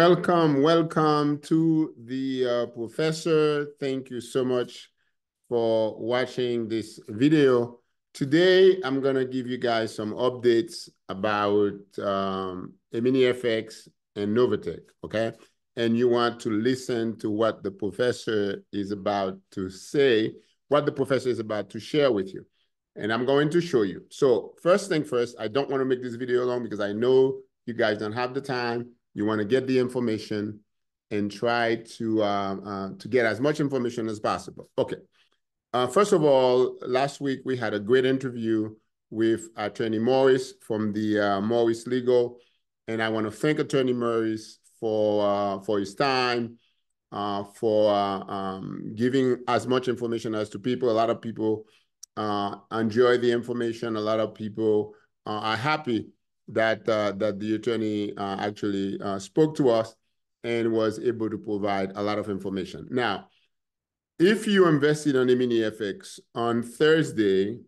Welcome to the professor. Thank you so much for watching this video. Today, I'm going to give you guys some updates about FX and Novatech, okay? And you want to listen to what the professor is about to say, what the professor is about to share with you. And I'm going to show you. So first thing first, I don't want to make this video long because I know you guys don't have the time. You want to get the information and try to get as much information as possible. Okay. First of all, last week we had a great interview with Attorney Morris from the Morris Legal, and I want to thank Attorney Morris for his time, for giving as much information as to people. A lot of people enjoy the information. A lot of people are happy that the attorney actually spoke to us and was able to provide a lot of information. Now, if you invested on FX on Thursday,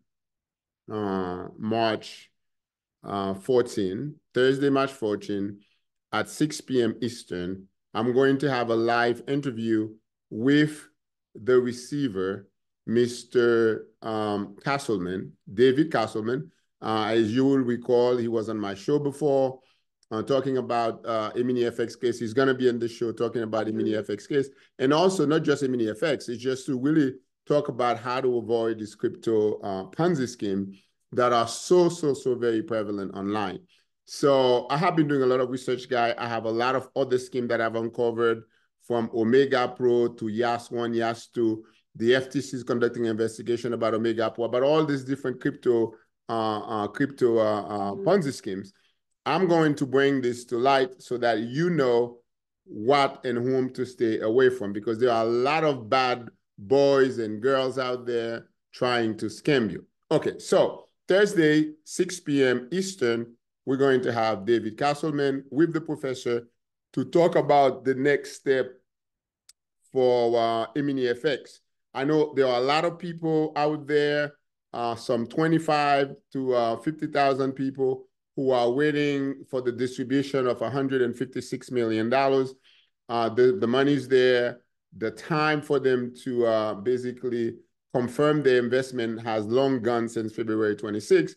March 14, Thursday, March 14, at 6 p.m. Eastern, I'm going to have a live interview with the receiver, Mr. Castleman, David Castleman. As you will recall, he was on my show before talking about FX case. He's going to be in the show talking about FX case. And also not just FX, it's just to really talk about how to avoid this crypto Ponzi scheme that are so very prevalent online. So I have been doing a lot of research, guy. I have a lot of other schemes that I've uncovered, from Omega Pro to YAS1, YAS2. The FTC is conducting an investigation about Omega Pro, about all these different crypto Ponzi schemes. I'm going to bring this to light so that you know what and whom to stay away from, because there are a lot of bad boys and girls out there trying to scam you. Okay, so Thursday, 6 p.m. Eastern, we're going to have David Castleman with the professor to talk about the next step for FX. I know there are a lot of people out there, some 25 to 50,000 people who are waiting for the distribution of $156 million. The money's there. The time for them to basically confirm their investment has long gone since February 26th.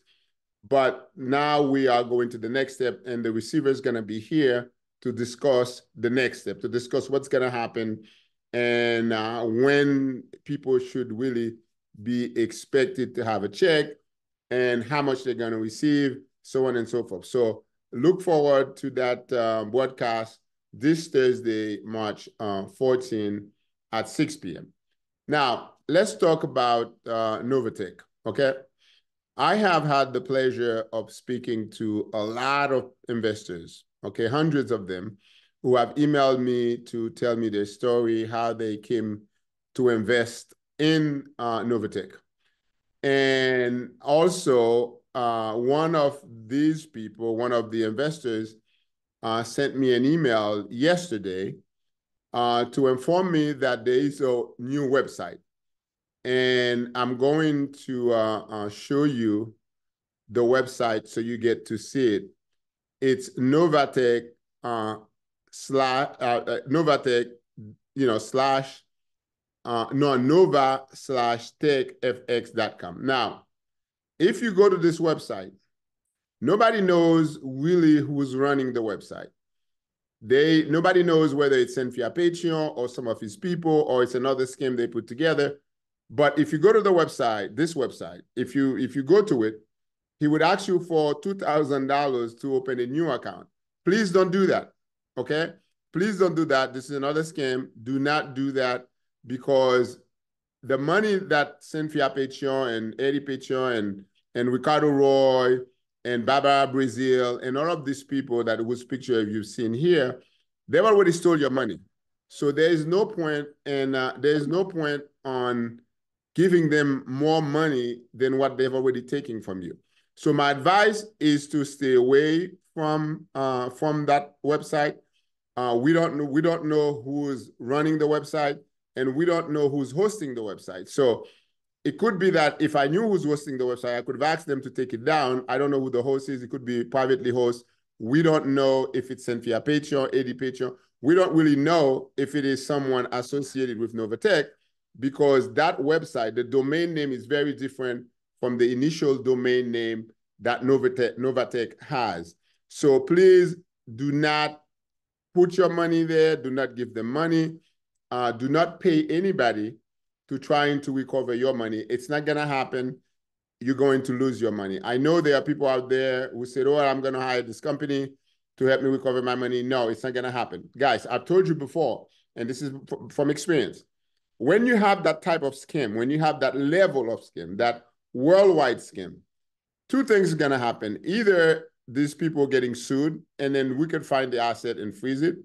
But now we are going to the next step, and the receiver is going to be here to discuss the next step, to discuss what's going to happen and when people should really be expected to have a check and how much they're going to receive, so on and so forth. So look forward to that broadcast this Thursday, March 14 at 6 p.m. Now, let's talk about Novatech, okay? I have had the pleasure of speaking to a lot of investors, okay, hundreds of them, who have emailed me to tell me their story, how they came to invest in Novatech. And also, one of these people, one of the investors, sent me an email yesterday to inform me that there is a new website. And I'm going to show you the website so you get to see it. It's Novatech Novatech, Nova/techfx.com. Now, if you go to this website, nobody knows really who's running the website. Nobody knows whether it's Cynthia Patreon or some of his people, or it's another scheme they put together. But if you go to the website, this website, if you go to it, he would ask you for $2,000 to open a new account. Please don't do that, okay? Please don't do that. This is another scam. Do not do that, because the money that Cynthia Patreon and Eddie Patreon and Ricardo Roy and Barbara Brazil and all of these people that whose picture you've seen here, they've already stole your money. So there is no point, and there is no point on giving them more money than what they've already taken from you. So my advice is to stay away from that website. We don't know who's running the website, and we don't know who's hosting the website. So it could be that if I knew who's hosting the website, I could have asked them to take it down. I don't know who the host is. It could be privately host. We don't know if it's Cynthia Patreon, Eddie Patreon. we don't really know if it is someone associated with Novatech because that website, the domain name is very different from the initial domain name that Novatech has. So please do not put your money there. Do not give them money. Do not pay anybody to trying to recover your money. It's not going to happen. You're going to lose your money. I know there are people out there who said, oh, I'm going to hire this company to help me recover my money. No, it's not going to happen. Guys, I've told you before, and this is from experience. When you have that type of scam, when you have that level of scam, that worldwide scam, two things are going to happen. Either these people getting sued, and then we can find the asset and freeze it,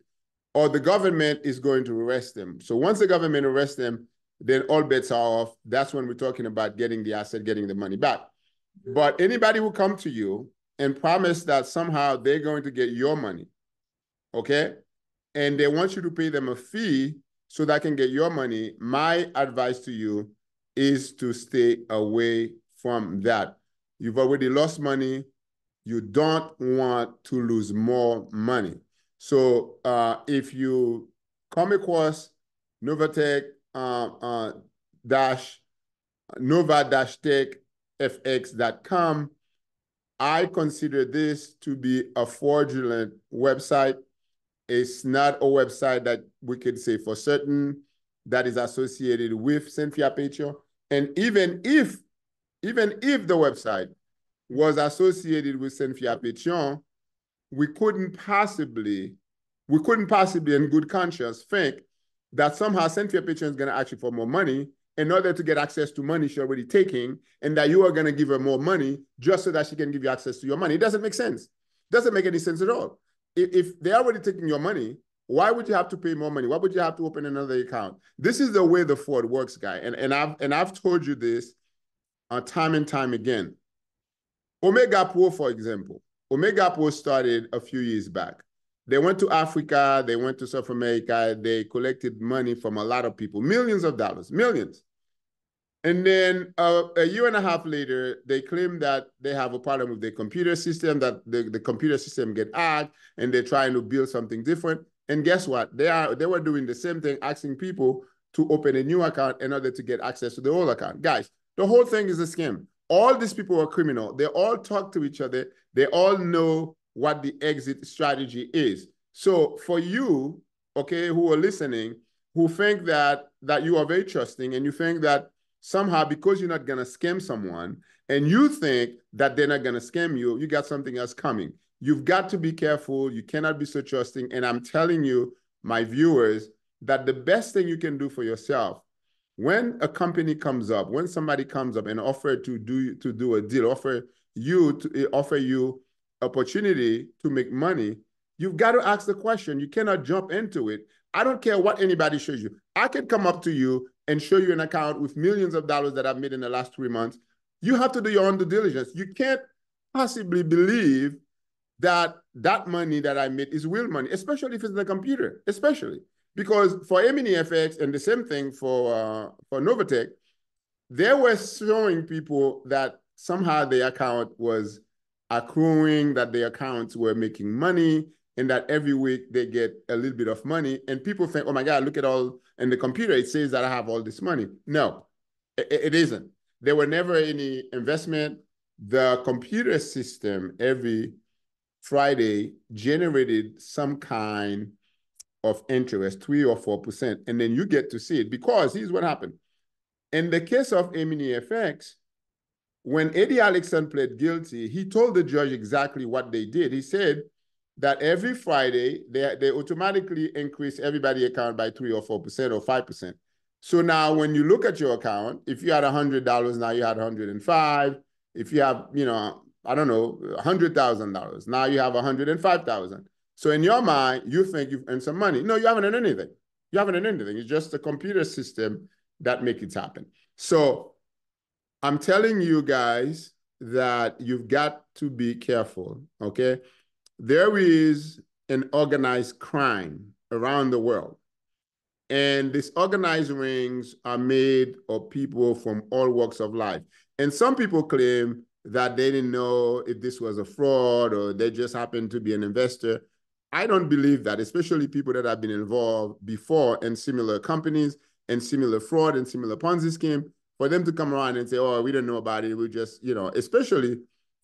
or the government is going to arrest them. So once the government arrests them, then all bets are off. That's when we're talking about getting the asset, getting the money back. But anybody who come to you and promise that somehow they're going to get your money, okay, and they want you to pay them a fee so that can get your money, my advice to you is to stay away from that. You've already lost money. You don't want to lose more money. So if you come across Novatech dash nova-techfx.com, I consider this to be a fraudulent website. It's not a website that we could say for certain that is associated with Cynthia Petio. And even if the website was associated with Cynthia Pétion, we couldn't possibly in good conscience think that somehow Cynthia Pétion is going to ask you for more money in order to get access to money she's already taking, and that you are going to give her more money just so that she can give you access to your money. It doesn't make sense. It doesn't make any sense at all. If they're already taking your money, why would you have to pay more money? Why would you have to open another account? This is the way the fraud works, guy. And I've told you this time and time again. Omega Pro, for example. Omega Pro started a few years back. They went to Africa, they went to South America, they collected money from a lot of people, millions of dollars, millions. And then a year and a half later, they claim that they have a problem with their computer system, that the computer system get hacked, and they're trying to build something different. And guess what? They were doing the same thing, asking people to open a new account in order to get access to the old account. Guys, the whole thing is a scam. All these people are criminal. They all talk to each other. They all know what the exit strategy is. So for you, okay, who are listening, who think that you are very trusting, and you think that somehow because you're not going to scam someone and you think that they're not going to scam you, you got something else coming. You've got to be careful. You cannot be so trusting. And I'm telling you, my viewers, that the best thing you can do for yourself, when a company comes up, when somebody comes up and offer to do a deal, offer you opportunity to make money, you've got to ask the question. You cannot jump into it. I don't care what anybody shows you. I can come up to you and show you an account with millions of dollars that I've made in the last 3 months. You have to do your own due diligence. You can't possibly believe that that money that I made is real money, especially if it's in the computer, especially. Because for MiniFX and the same thing for Novatech, they were showing people that somehow the account was accruing, that the accounts were making money, and that every week they get a little bit of money. And people think, oh my God, look at all, in the computer, it says that I have all this money. No, it isn't. There were never any investment. The computer system every Friday generated some kind of interest, 3 or 4%, and then you get to see it, because here's what happened. In the case of MiniFX, when Eddie Alexson pled guilty, he told the judge exactly what they did. He said that every Friday, they automatically increase everybody's account by 3 or 4% or 5%. So now when you look at your account, if you had $100, now you had 105. If you have, I don't know, $100,000, now you have 105,000. So in your mind, you think you've earned some money. No, you haven't earned anything. You haven't earned anything. It's just the computer system that makes it happen. So I'm telling you guys that you've got to be careful, okay? There is an organized crime around the world. And these organized rings are made of people from all walks of life. And some people claim that they didn't know if this was a fraud, or they just happened to be an investor. I don't believe that, especially people that have been involved before in similar companies and similar fraud and similar Ponzi scheme, for them to come around and say, oh, we don't know about it. We just, especially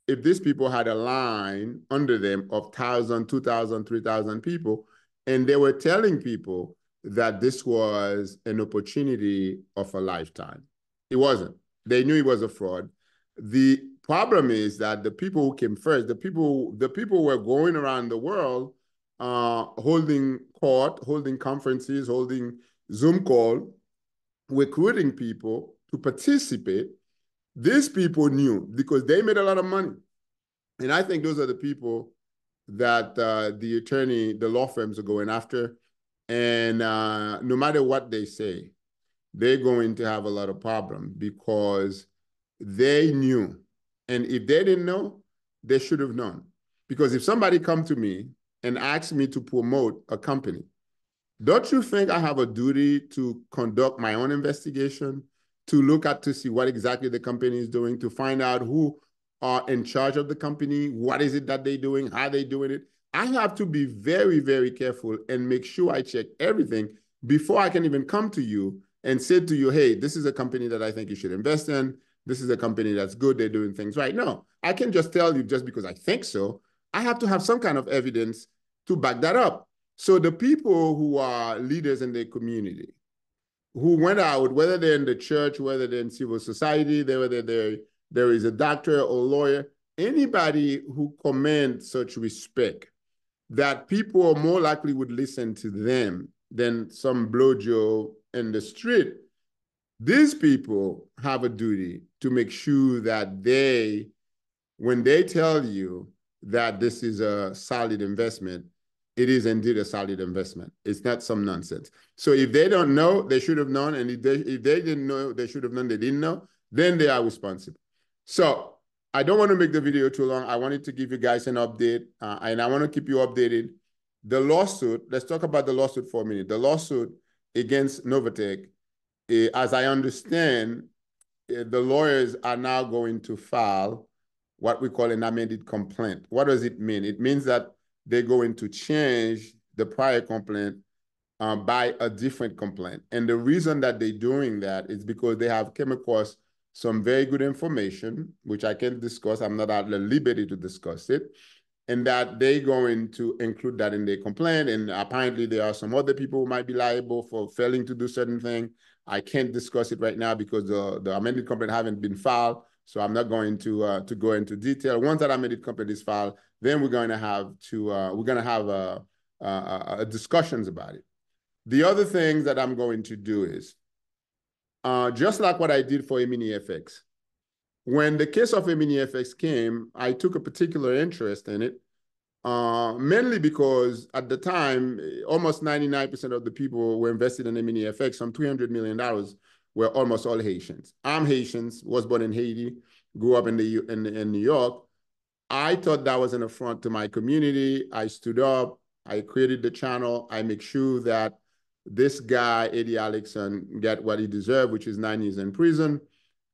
if these people had a line under them of 1,000, 2,000, 3,000 people, and they were telling people that this was an opportunity of a lifetime. It wasn't. They knew it was a fraud. The problem is that the people who came first, the people were going around the world holding court, holding conferences, holding Zoom call, recruiting people to participate. These people knew because they made a lot of money. And I think those are the people that the law firms are going after. And no matter what they say, they're going to have a lot of problems because they knew. And if they didn't know, they should have known. Because if somebody come to me and ask me to promote a company, don't you think I have a duty to conduct my own investigation, to see what exactly the company is doing, to find out who are in charge of the company, what is it that they're doing, how they're doing it? I have to be very, very careful and make sure I check everything before I can even come to you and say to you, hey, this is a company that I think you should invest in. This is a company that's good. They're doing things right. No, I can just tell you just because I think so. I have to have some kind of evidence to back that up. So the people who are leaders in their community, who went out, whether they're in the church, whether they're in civil society, whether there is a doctor or lawyer, anybody who commands such respect, that people more likely would listen to them than some blowjo in the street. These people have a duty to make sure that when they tell you that this is a solid investment, it is indeed a solid investment. It's not some nonsense. So if they don't know, they should have known. And if they didn't know, they should have known they didn't know, then they are responsible. So I don't want to make the video too long. I wanted to give you guys an update, and I want to keep you updated. The lawsuit, let's talk about the lawsuit for a minute. The lawsuit against Novatech, as I understand, the lawyers are now going to file what we call an amended complaint. What does it mean? It means that they're going to change the prior complaint by a different complaint. And the reason that they're doing that is because they have come across some very good information, which I can't discuss. I'm not at the liberty to discuss it. And that they're going to include that in their complaint. And apparently there are some other people who might be liable for failing to do certain things. I can't discuss it right now because the amended complaint haven't been filed. So I'm not going to go into detail. Once that amended complaint is filed, then we're going to have discussions about it. The other thing that I'm going to do is, just like what I did for Emini FX, when the case of Emini FX came, I took a particular interest in it, mainly because at the time, almost 99% of the people who were invested in Emini FX, some $300 million, were almost all Haitians. I'm Haitian, was born in Haiti, grew up in New York. I thought that was an affront to my community. I stood up, I created the channel, I make sure that this guy, Eddie Alexson, get what he deserved, which is 9 years in prison.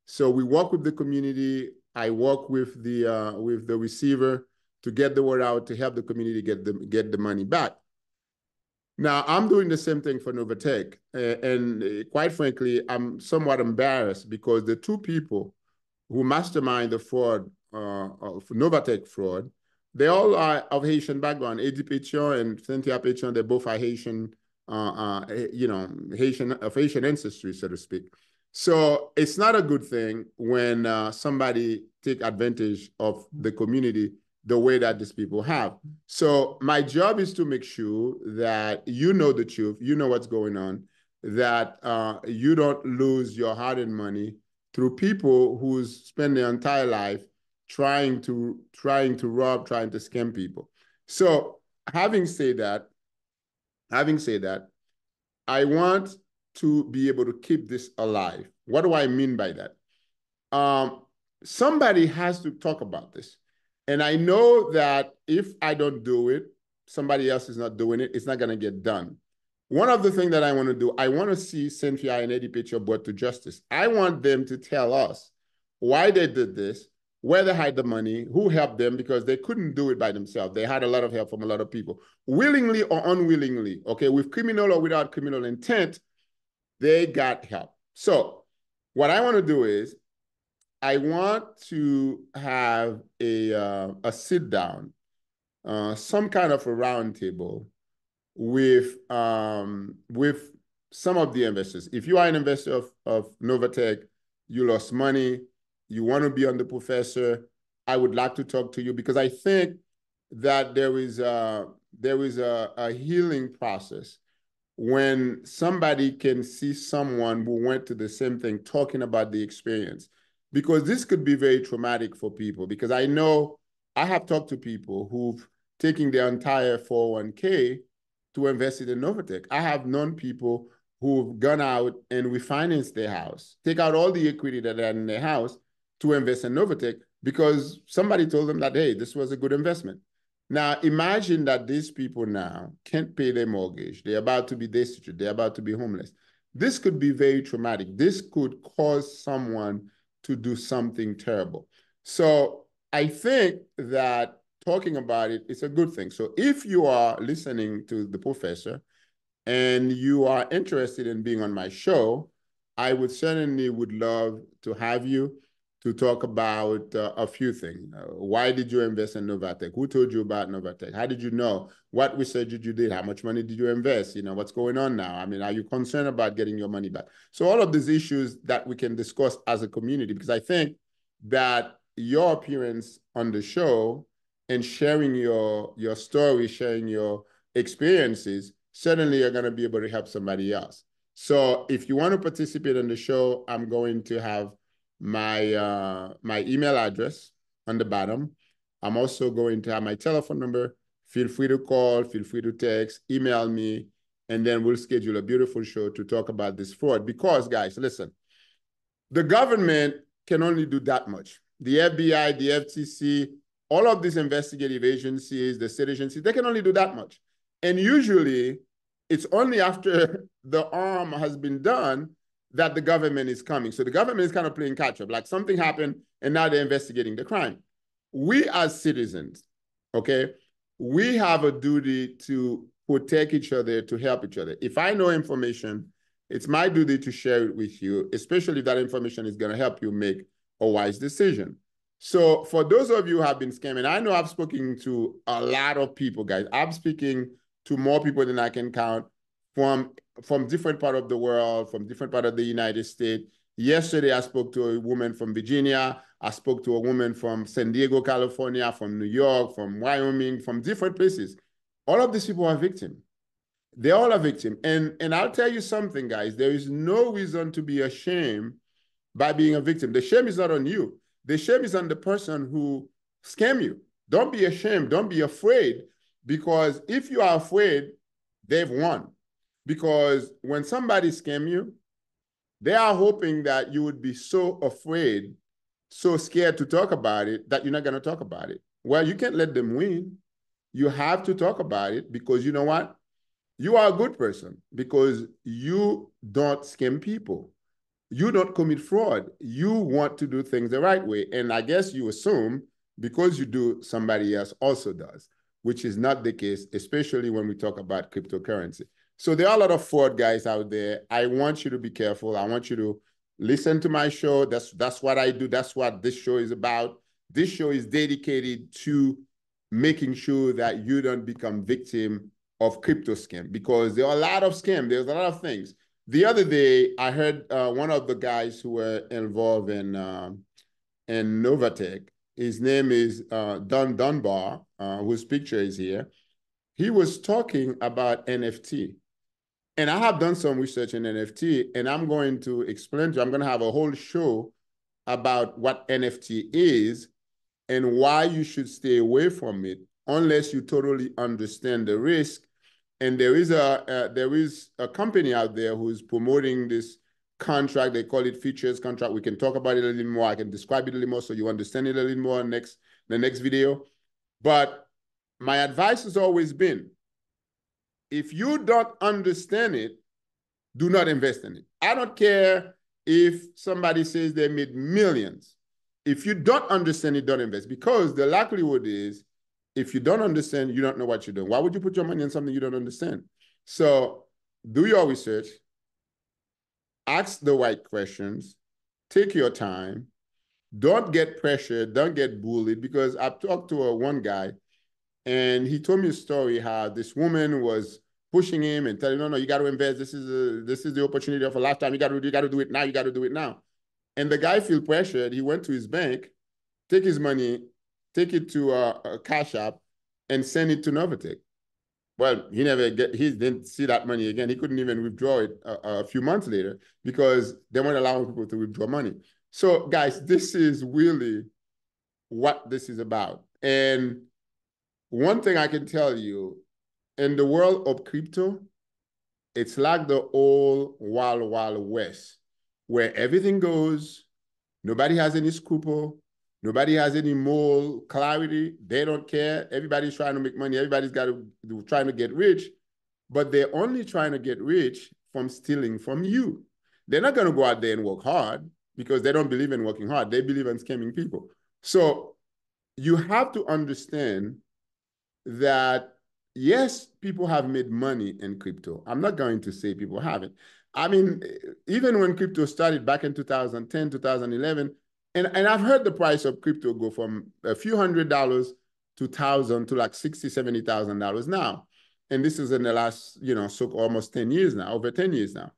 So we work with the community. I work with the receiver to get the word out, to help the community get the money back. Now, I'm doing the same thing for Novatech. And quite frankly, I'm somewhat embarrassed because the two people who mastermind the fraud, of Novatech fraud, they all are of Haitian background. Eddie Pétion and Cynthia Pétion, they both are Haitian, of Haitian ancestry, so to speak. So it's not a good thing when somebody take advantage of the community the way that these people have. So my job is to make sure that you know the truth, you know what's going on, that you don't lose your hard-earned money through people who spend their entire life trying to rob, trying to scam people. So having said that, I want to be able to keep this alive. What do I mean by that? Somebody has to talk about this. And I know that if I don't do it, somebody else is not doing it, it's not going to get done. One of the things that I want to do, I want to see Cynthia and Eddie Pétion brought to justice. I want them to tell us why they did this, where they hide the money, who helped them because they couldn't do it by themselves. They had a lot of help from a lot of people, willingly or unwillingly, okay, with criminal or without criminal intent, they got help. So what I want to do is I want to have a sit down, some kind of a round table with some of the investors. If you are an investor of Novatech, you lost money, you want to be on the professor, I would like to talk to you because I think that there is a healing process when somebody can see someone who went to the same thing talking about the experience, because this could be very traumatic for people. Because I know I have talked to people who've taken their entire 401k to invest it in Novatech. I have known people who've gone out and refinanced their house, take out all the equity that they had in their house to invest in Novatech because somebody told them that, hey, this was a good investment. Now, imagine that these people now can't pay their mortgage. They're about to be destitute. They're about to be homeless. This could be very traumatic. This could cause someone to do something terrible. So I think that talking about it is a good thing. So if you are listening to the professor and you are interested in being on my show, I would certainly would love to have you to talk about a few things. Why did you invest in Novatech? Who told you about Novatech? How did you know? What research did you do? How much money did you invest? What's going on now? I mean, are you concerned about getting your money back? So all of these issues that we can discuss as a community, because I think that your appearance on the show and sharing your story, sharing your experiences, certainly you're going to be able to help somebody else. So if you want to participate in the show, I'm going to have my email address on the bottom. I'm also going to have my telephone number. Feel free to call, feel free to text, email me, and then we'll schedule a beautiful show to talk about this fraud. Because, guys, listen, the government can only do that much. The FBI, the FTC, all of these investigative agencies, the state agencies, they can only do that much. And usually, it's only after the harm has been done that the government is coming. So the government is kind of playing catch up. Like something happened and now they're investigating the crime. We as citizens, okay, we have a duty to protect each other, to help each other. If I know information, it's my duty to share it with you, especially if that information is going to help you make a wise decision. So for those of you who have been scamming, I know I've spoken to a lot of people, guys. I'm speaking to more people than I can count from different part of the world, from different part of the United States. Yesterday, I spoke to a woman from Virginia. I spoke to a woman from San Diego, California, from New York, from Wyoming, from different places. All of these people are victims. They all are victims. And I'll tell you something, guys. There is no reason to be ashamed by being a victim. The shame is not on you. The shame is on the person who scammed you. Don't be ashamed. Don't be afraid, because if you are afraid, they've won. Because when somebody scams you, they are hoping that you would be so afraid, so scared to talk about it that you're not going to talk about it. Well, you can't let them win. You have to talk about it, because you know what? You are a good person because you don't scam people. You don't commit fraud. You want to do things the right way. And I guess you assume because you do, somebody else also does, which is not the case, especially when we talk about cryptocurrency. So there are a lot of fraud guys out there. I want you to be careful. I want you to listen to my show. That's what I do. That's what this show is about. This show is dedicated to making sure that you don't become victim of crypto scam, because there are a lot of scams. There's a lot of things. The other day, I heard one of the guys who were involved in Novatech. His name is Don Dunbar, whose picture is here. He was talking about NFT. And I have done some research in NFT, and I'm going to explain to you, I'm going to have a whole show about what NFT is and why you should stay away from it unless you totally understand the risk. And there is a company out there who's promoting this contract. They call it futures contract. We can talk about it a little more. I can describe it a little more so you understand it a little more in the next video. But my advice has always been, if you don't understand it, do not invest in it. I don't care if somebody says they made millions. if you don't understand it, don't invest. Because the likelihood is, if you don't understand, you don't know what you're doing. Why would you put your money in something you don't understand? So do your research, ask the right questions, take your time, don't get pressured, don't get bullied. Because I've talked to one guy, and he told me a story how this woman was pushing him and telling him, no, you got to invest. This is the opportunity of a lifetime. You got to do it now. You got to do it now. And the guy feel pressured. He went to his bank, take his money, take it to a cash app, and send it to Novatech. Well, he didn't see that money again. He couldn't even withdraw it a few months later because they weren't allowing people to withdraw money. So, guys, this is really what this is about. And one thing I can tell you, in the world of crypto, it's like the old wild, wild west, where everything goes, nobody has any scruple, nobody has any moral clarity. They don't care. Everybody's trying to make money. Everybody's trying to get rich, but they're only trying to get rich from stealing from you. They're not going to go out there and work hard because they don't believe in working hard. They believe in scamming people. So you have to understand that, yes, people have made money in crypto. I'm not going to say people haven't. I mean, even when crypto started back in 2010, 2011, and I've heard the price of crypto go from a few $100s to thousand to like 60, $70,000 now. And this is in the last, so almost 10 years now, over 10 years now.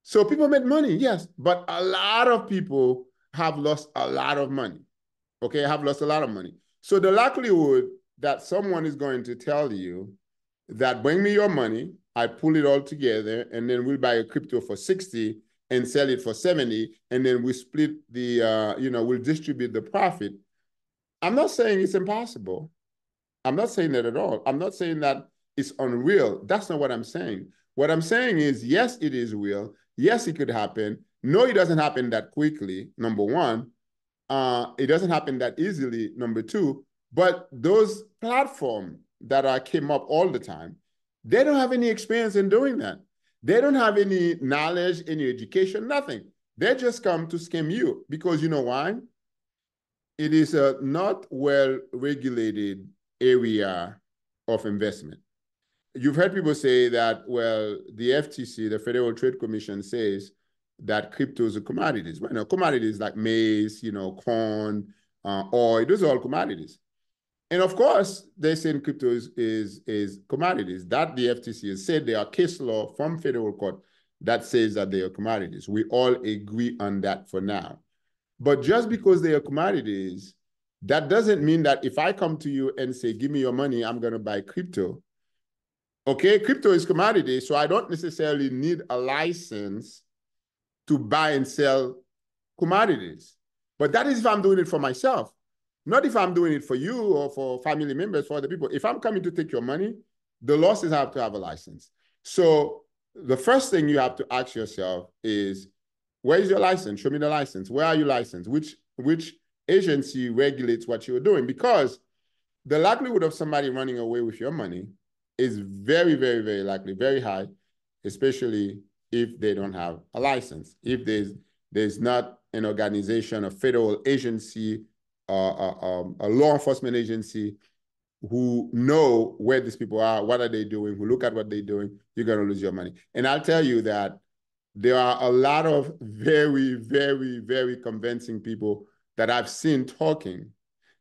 So people made money, yes, but a lot of people have lost a lot of money. Okay, have lost a lot of money. So the likelihood that someone is going to tell you that bring me your money, I pull it all together, and then we'll buy a crypto for 60 and sell it for 70, and then we split the, we'll distribute the profit. I'm not saying it's impossible. I'm not saying that at all. I'm not saying that it's unreal. That's not what I'm saying. What I'm saying is, yes, it is real. Yes, it could happen. No, it doesn't happen that quickly, number one. It doesn't happen that easily, number two. But those platforms that came up all the time, they don't have any experience in doing that. They don't have any knowledge, any education, nothing. They just come to scam you because you know why? It is a not well-regulated area of investment. You've heard people say that, well, the FTC, the Federal Trade Commission, says that cryptos are commodities. Well, commodities like maize, corn, oil, those are all commodities. And of course, they're saying crypto is commodities. That the FTC has said. There are case law from federal court that says that they are commodities. We all agree on that for now. But just because they are commodities, that doesn't mean that if I come to you and say, give me your money, I'm going to buy crypto. Okay, crypto is commodity, so I don't necessarily need a license to buy and sell commodities. But that is if I'm doing it for myself, not if I'm doing it for you or for family members, for other people. If I'm coming to take your money, the losses have to have a license. So the first thing you have to ask yourself is, where is your license? Show me the license. Where are you licensed? Which agency regulates what you're doing? Because the likelihood of somebody running away with your money is very, very, very likely, very high, especially if they don't have a license. If there's not an organization, a federal agency, a law enforcement agency who know where these people are, what are they doing, who look at what they're doing, you're going to lose your money. And I'll tell you that there are a lot of very, very, very convincing people that I've seen talking,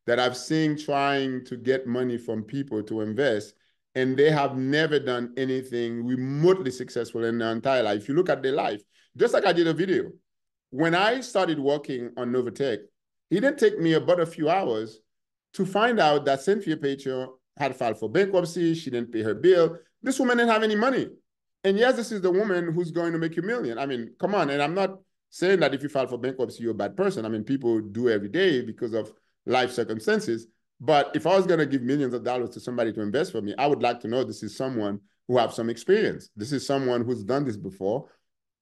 that I've seen trying to get money from people to invest, and they have never done anything remotely successful in their entire life. If you look at their life, just like I did a video, when I started working on Novatech, it didn't take me but a few hours to find out that Cynthia Pacher had filed for bankruptcy. She didn't pay her bill. This woman didn't have any money. And yes, this is the woman who's going to make you a million. I mean, come on. And I'm not saying that if you file for bankruptcy, you're a bad person. I mean, people do every day because of life circumstances. But if I was going to give millions of dollars to somebody to invest for me, I would like to know this is someone who has some experience. This is someone who's done this before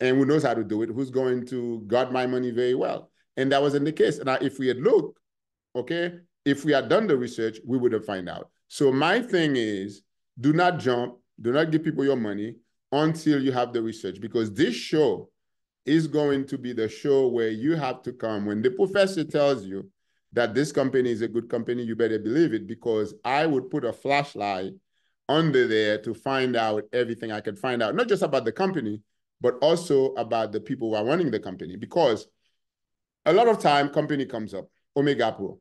and who knows how to do it, who's going to guard my money very well. And that wasn't the case. And if we had looked, okay, if we had done the research, we would have found out. So my thing is, do not jump, do not give people your money until you have the research, because this show is going to be the show where you have to come. When the professor tells you that this company is a good company, you better believe it, because I would put a flashlight under there to find out everything I could find out, not just about the company, but also about the people who are running the company. Because a lot of time, company comes up, Omega Pro.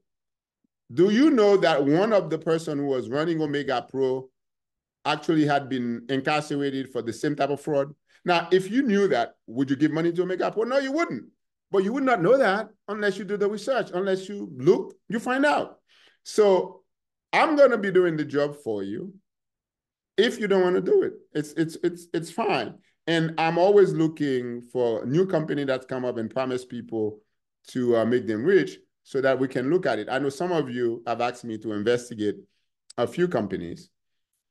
Do you know that one of the person who was running Omega Pro actually had been incarcerated for the same type of fraud? Now, if you knew that, would you give money to Omega Pro? No, you wouldn't. But you would not know that unless you do the research, unless you look, you find out. So I'm going to be doing the job for you. If you don't want to do it, it's fine. And I'm always looking for a new company that's come up and promise people to make them rich so that we can look at it. I know some of you have asked me to investigate a few companies,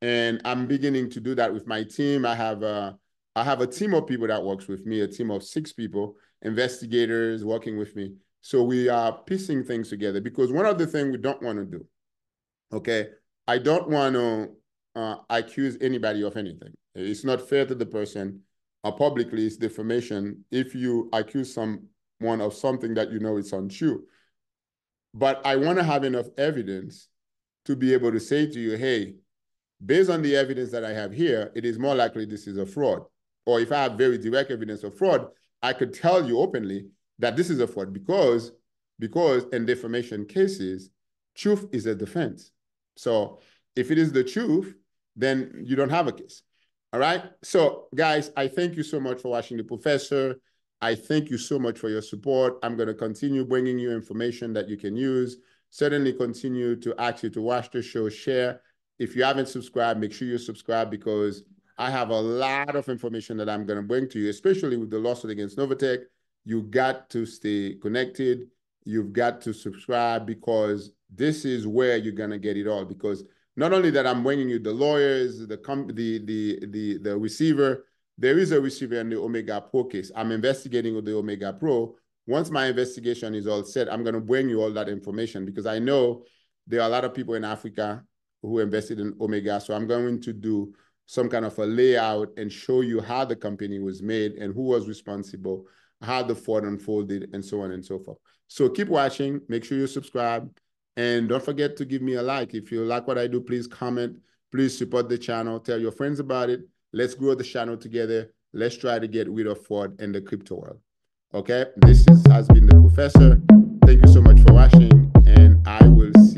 and I'm beginning to do that with my team. I have a team of people that works with me, a team of 6 people, investigators working with me. So we are piecing things together, because one of the things we don't want to do, okay, I don't want to accuse anybody of anything. It's not fair to the person. Publicly, it's defamation if you accuse someone of something that you know is untrue. But I want to have enough evidence to be able to say to you, hey, based on the evidence that I have here, it is more likely this is a fraud. Or if I have very direct evidence of fraud, I could tell you openly that this is a fraud, because in defamation cases, truth is a defense. So if it is the truth, then you don't have a case. All right. So guys, I thank you so much for watching The Professor. I thank you so much for your support. I'm going to continue bringing you information that you can use. Certainly continue to ask you to watch the show, share. If you haven't subscribed, make sure you subscribe, because I have a lot of information that I'm going to bring to you, especially with the lawsuit against Novatech. You got to stay connected. You've got to subscribe, because this is where you're going to get it all. Because not only that I'm bringing you the lawyers, the receiver, there is a receiver in the Omega Pro case. I'm investigating with the Omega Pro. Once my investigation is all set, I'm going to bring you all that information, because I know there are a lot of people in Africa who invested in Omega. So I'm going to do some kind of a layout and show you how the company was made and who was responsible, how the fraud unfolded, and so on and so forth. So keep watching. Make sure you subscribe. And don't forget to give me a like. If you like what I do, please comment. Please support the channel. Tell your friends about it. Let's grow the channel together. Let's try to get rid of fraud in the crypto world. Okay? This has been The Professor. Thank you so much for watching, and I will see